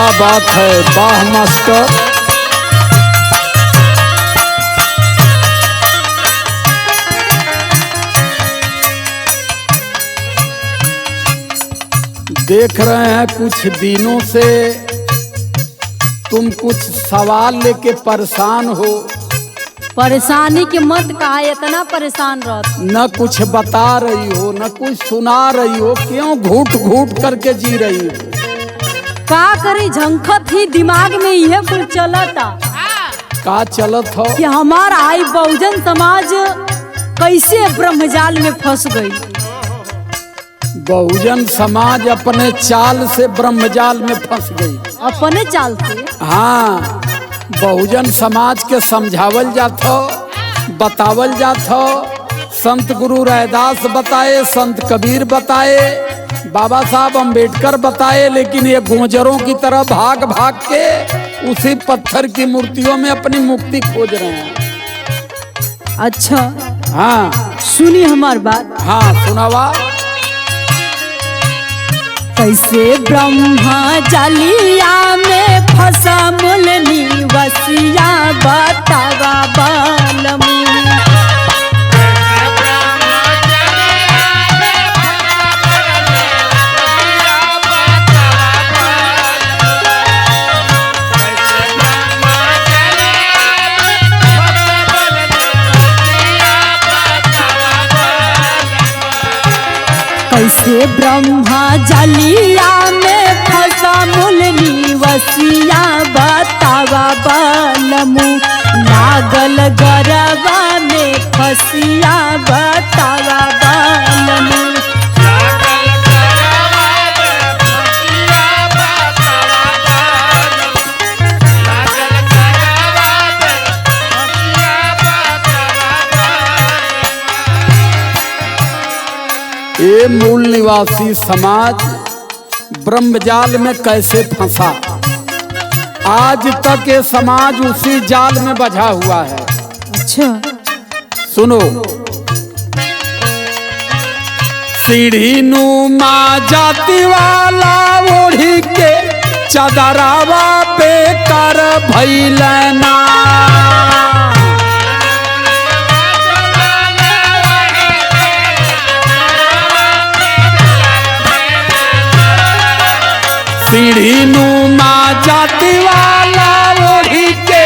क्या बात है, वाह मास्टर। देख रहे हैं कुछ दिनों से तुम कुछ सवाल लेके परेशान हो। परेशानी की मत कहा, इतना परेशान रह। न कुछ बता रही हो न कुछ सुना रही हो, क्यों घूट घूट करके जी रही हो? का करी, झंखत ही दिमाग में यह कुल चलता। का चलत हो कि हमारा आई बहुजन समाज कैसे ब्रह्मजाल में फंस गई। बहुजन समाज अपने चाल से ब्रह्मजाल में फंस गई। अपने चाल से? हाँ, बहुजन समाज के समझावल जात हो, बतावल जात हो। संत गुरु रैदास बताए, संत कबीर बताए, बाबा साहब अम्बेडकर बताए, लेकिन ये गुंजरों की तरह भाग भाग के उसी पत्थर की मूर्तियों में अपनी मुक्ति खोज रहे हैं। अच्छा हाँ सुनी हमार बात। हाँ सुनावा। कैसे ब्रह्मा जालिया में फंसा मूल निवसिया बतावा बालमू। कैसे ब्रह्मा जालिया में फंसा मूल निवसिया बतावा बालमू। नागल गरबा में फसिया बतावा बालमू। ये मूल निवासी समाज ब्रह्मजाल में कैसे फंसा? आज तक ये समाज उसी जाल में बझा हुआ है। अच्छा सुनो। सीढ़ी नुमा जाति वाला ओढ़ी के चदरावा पे कर भैलना। सीढ़ी नुमा जाति वाला ओढ़ी के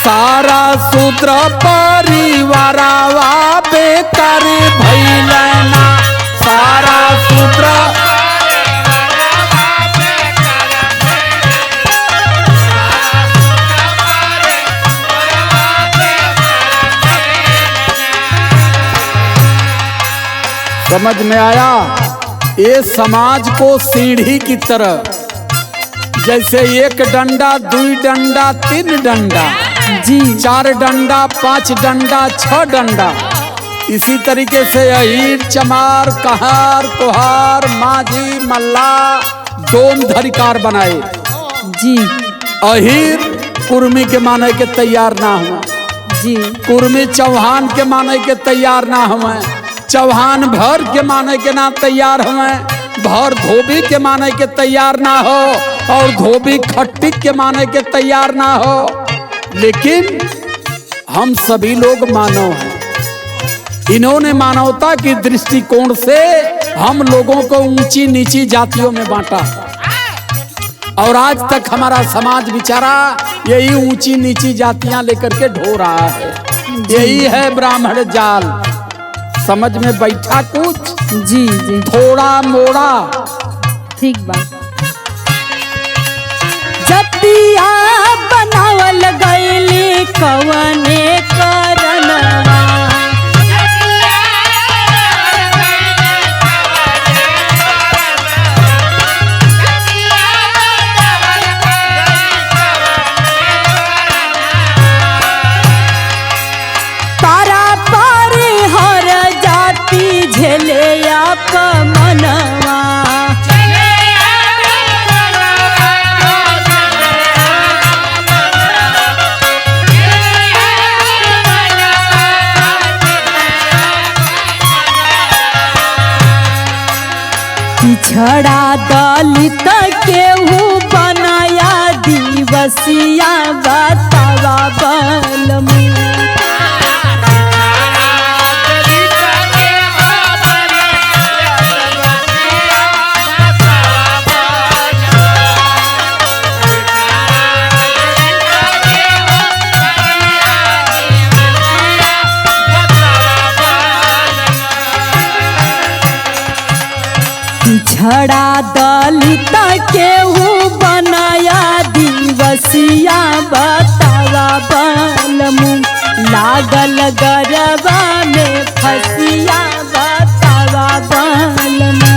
सारा सूत्र परिवारवा बेकार भैलना। सारा सूत्र समझ में आया? ये समाज को सीढ़ी की तरह, जैसे एक डंडा, दुई डंडा, तीन डंडा, जी, चार डंडा, पांच डंडा, छह डंडा, इसी तरीके से अहीर, चमार, कहार, कुहार, माझी, मल्ला, डोम धरिकार बनाए। जी अहीर कुर्मी के माने के तैयार ना हुआ। जी कुर्मी चौहान के माने के तैयार ना हुए। चौहान भर के माने के ना तैयार हुए। भर धोबी के माने के तैयार ना हो, और धोबी खट्टी के माने के तैयार ना हो। लेकिन हम सभी लोग मानव हैं। इन्होंने मानवता की दृष्टिकोण से हम लोगों को ऊंची नीची जातियों में बांटा, और आज तक हमारा समाज बेचारा यही ऊंची नीची जातियां लेकर के ढो रहा है। यही है ब्राह्मण जाल। समझ में बैठा कुछ? जी जी थोड़ा मोड़ा ठीक बा। जतिया बनावल गईली कवने करनवा। तारा पारी हर जाति झेले अपमनवा। पिछड़ा दलित केहू बनाया दिवसिया बतावा बलमू। पिछड़ा दलित केहू बनाया दिवसिया बतावा बलमू। लागल गरबा में फसिया बतावा बलमू।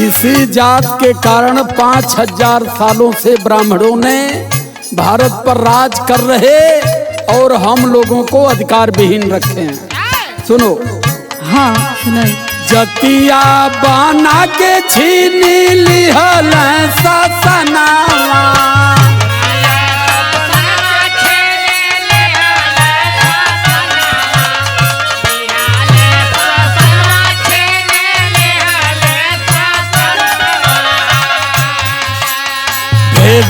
इसी जात के कारण 5000 सालों से ब्राह्मणों ने भारत पर राज कर रहे और हम लोगों को अधिकार विहीन रखे हैं। सुनो। हाँ सुनाई। जतिया बना के छीन लिहल ससनावा।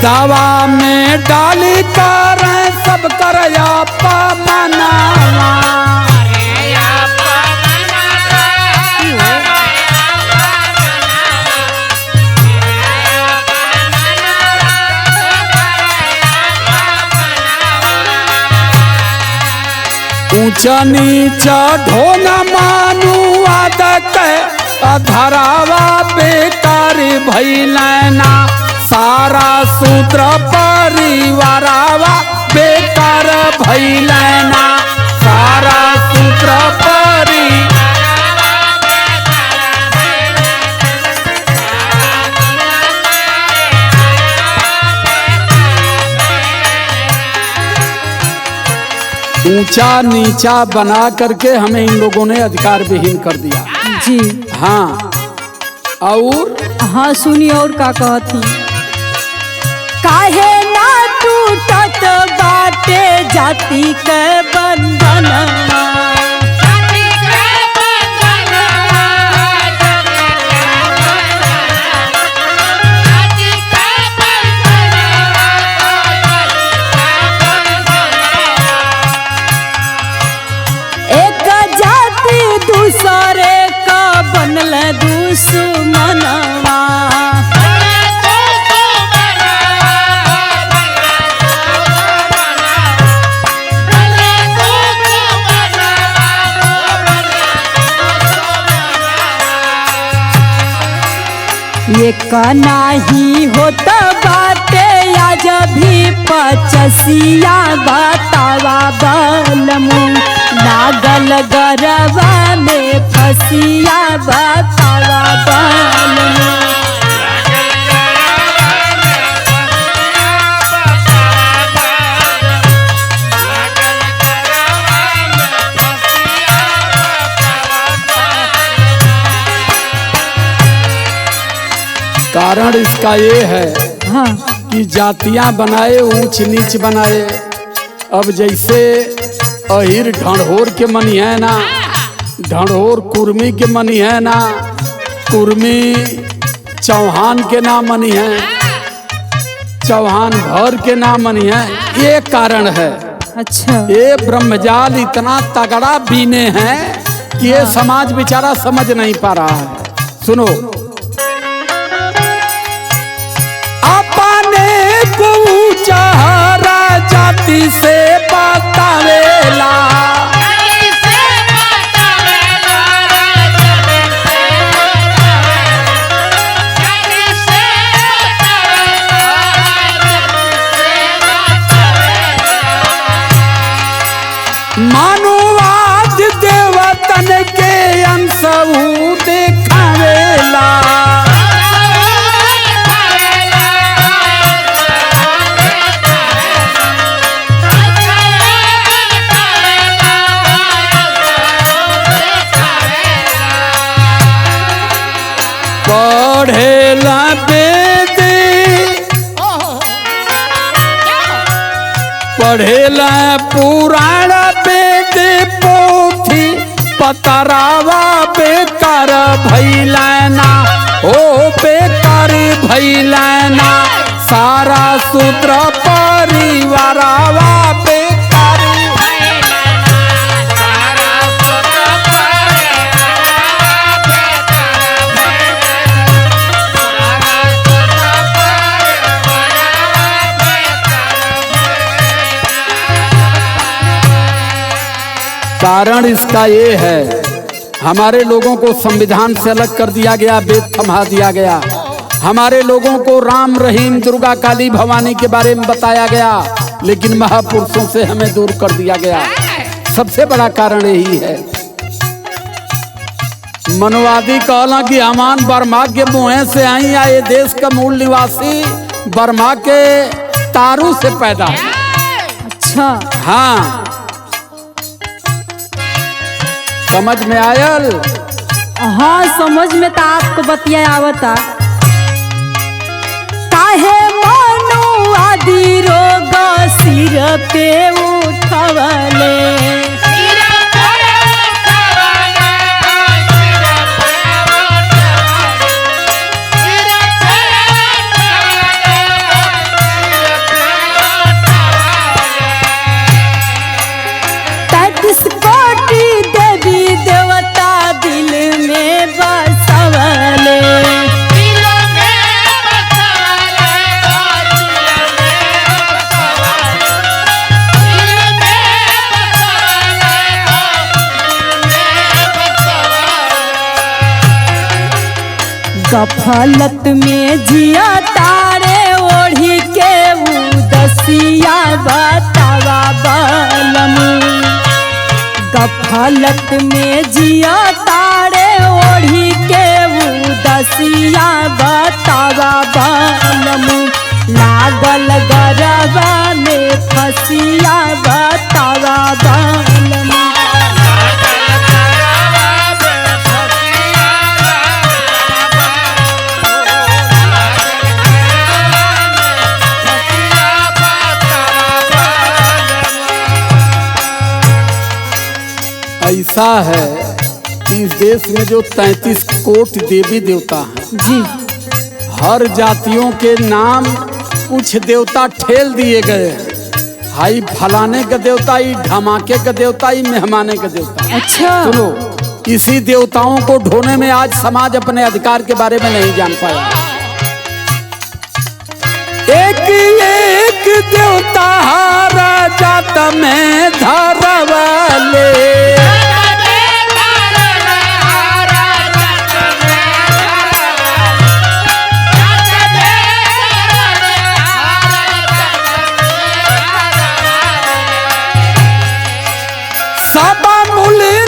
दावा में डाली कर सब कर अपमानवा। ऊंचा नीचा ढोना मानू आदत अधरावा बेकार भैलना। सारा सूत्र परिवारावा बेकार भैलना। सारा सूत्र ऊंचा नीचा बना करके हमें इन लोगों ने अधिकार विहीन कर दिया। जी हाँ। और हाँ सुनी और का कहती। काहे ना टूटत बाटे जाति के बंधनवा। एक जाति दूसरे का बनल दुश्मनवा। एक नाही होत बाटे आज भी पचसिया बतावा बलमू। लागल गरबा में फसिया बतावा बलमू। कारण इसका ये है हाँ। कि जातियां बनाए ऊंच नीच बनाए। अब जैसे अहिर ढंढोर के मनी है ना, ढंढोर कुर्मी के मनी है ना, कुर्मी चौहान के नाम मनी है, चौहान भर के नाम मनी है। ये कारण है। अच्छा। ये ब्रह्मजाल इतना तगड़ा बीने हैं कि ये समाज बेचारा समझ नहीं पा रहा है। सुनो। चाहरा जाति से बतावेला। मानववाद देवतन के अंश देखावेला। पढ़ेला वेद पढ़ेला पुराण वेद पोथी पतरावा बेकार भैलाना ओ बेकार भैलाना सारा सूत्र परिवारावा बेकार कारण इसका ये है हमारे लोगों को संविधान से अलग कर दिया गया, वेद थमा दिया गया। हमारे लोगों को राम रहीम दुर्गा काली भवानी के बारे में बताया गया, लेकिन महापुरुषों से हमें दूर कर दिया गया। सबसे बड़ा कारण यही है। मनवादी कहला कि हमान बर्मा के मुँह से आई आए, देश का मूल निवासी बर्मा के तारू से पैदा। अच्छा हाँ, समझ में आयल? हाँ समझ में तो आपको बतिया आवता। काहे मनु आदि रोग सिर पे उठवले गफलत में जिया तारे ओढ़ी के उदसिया बतावा बलमू। गफलत में जिया तारे ओढ़ी के उदसिया बतावा बलमू। लागल गरबा में फसिया बतावा बलमू। ऐसा है कि इस देश में जो 33 कोट देवी देवता हैं जी, हर जातियों के नाम कुछ देवता ठेल दिए गए हैं। हाई फलाने का देवता, ही धमाके का देवता, ही मेहमाने का देवता। अच्छा सुनो, इसी देवताओं को ढोने में आज समाज अपने अधिकार के बारे में नहीं जान पाया। एक एक देवता हारा जात में धरवाले।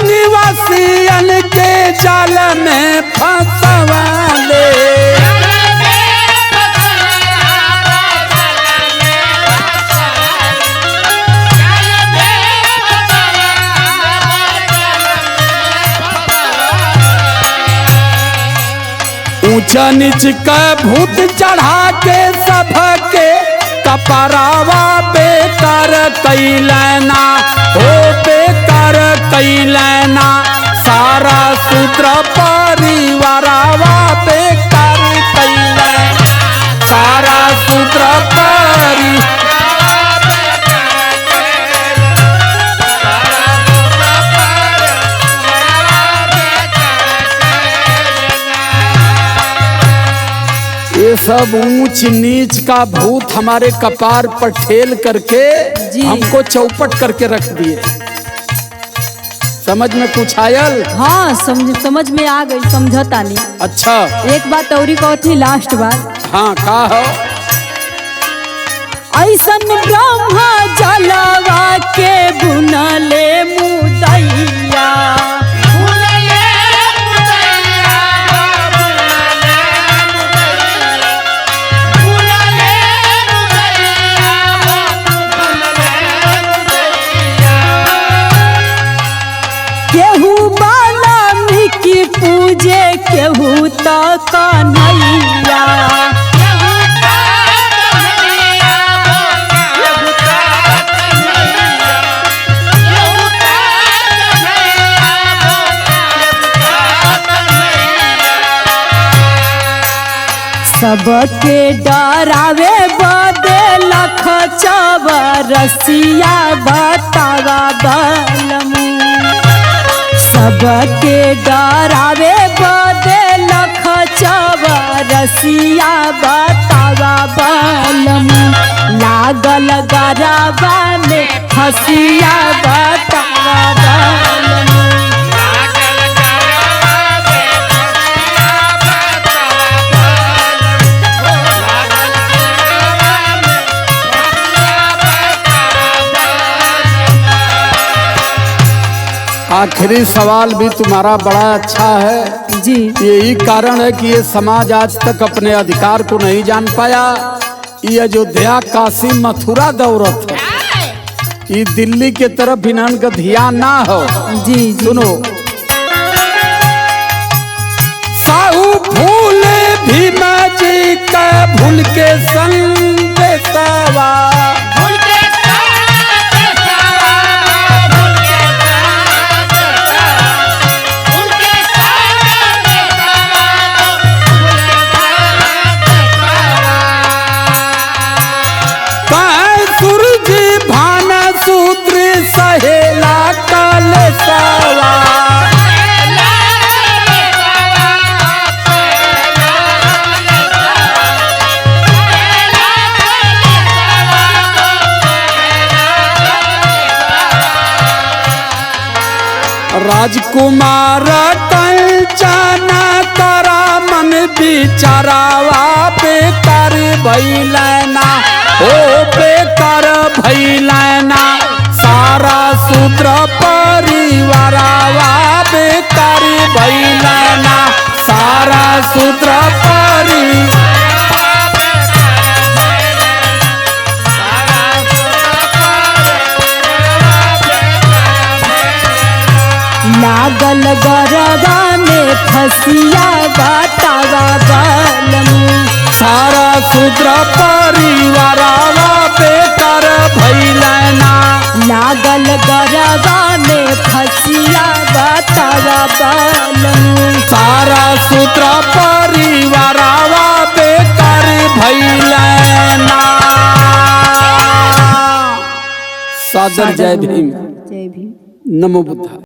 निवासियन के जाल में फंसवाले। ऊंचा नीच का भूत चढ़ा के सबके कपरावा बेकार कैलना हो बेकार कैलना सारा सूत्र परिवारावा बेकार कैलना सारा सूत्र ये सब ऊंच नीच का भूत हमारे कपार पर ठेल करके हमको चौपट करके रख दिए। समझ में कुछ आयल? हाँ समझ में आ गई, समझता नहीं। अच्छा एक बात और थी, लास्ट बात। हाँ का हो? ऐसन ब्रह्मा जलवा के बुनले मुदैया। पूजे केहू तो कन्हैया। सबके डरावे बदे लख चौरसिया बतावा बलमू। सबके डरावे बदे लख चौरसिया बतावा बलमू। लागल गरबा में हसिया बतावा बलमू। आखिरी सवाल भी तुम्हारा बड़ा अच्छा है जी। यही कारण है कि ये समाज आज तक अपने अधिकार को नहीं जान पाया। ये अयोध्या काशी मथुरा दौड़त है, ये दिल्ली के तरफ इन्हन का ध्यान ना हो। जी सुनो, साहू भूले भीमा जी का भूल के संदेशवा। सहेला कलसवा राजकुमार कंचना करा मन बिचारावा बेकार भइलना हो बेकार भइलना। सारा सूत्र परिवारावा बेकार भइलना सारा सूत्र लागल गरबा में फसिया बतावा बलमू। सारा सूत्र परिवारावा बेकार भइलना। लागल गरबा में फसिया बतावा बलमू। सारा सूत्र परिवारावा बेकार भइलना। सादर जय भीम। जय भीम। नमो बुद्धाय।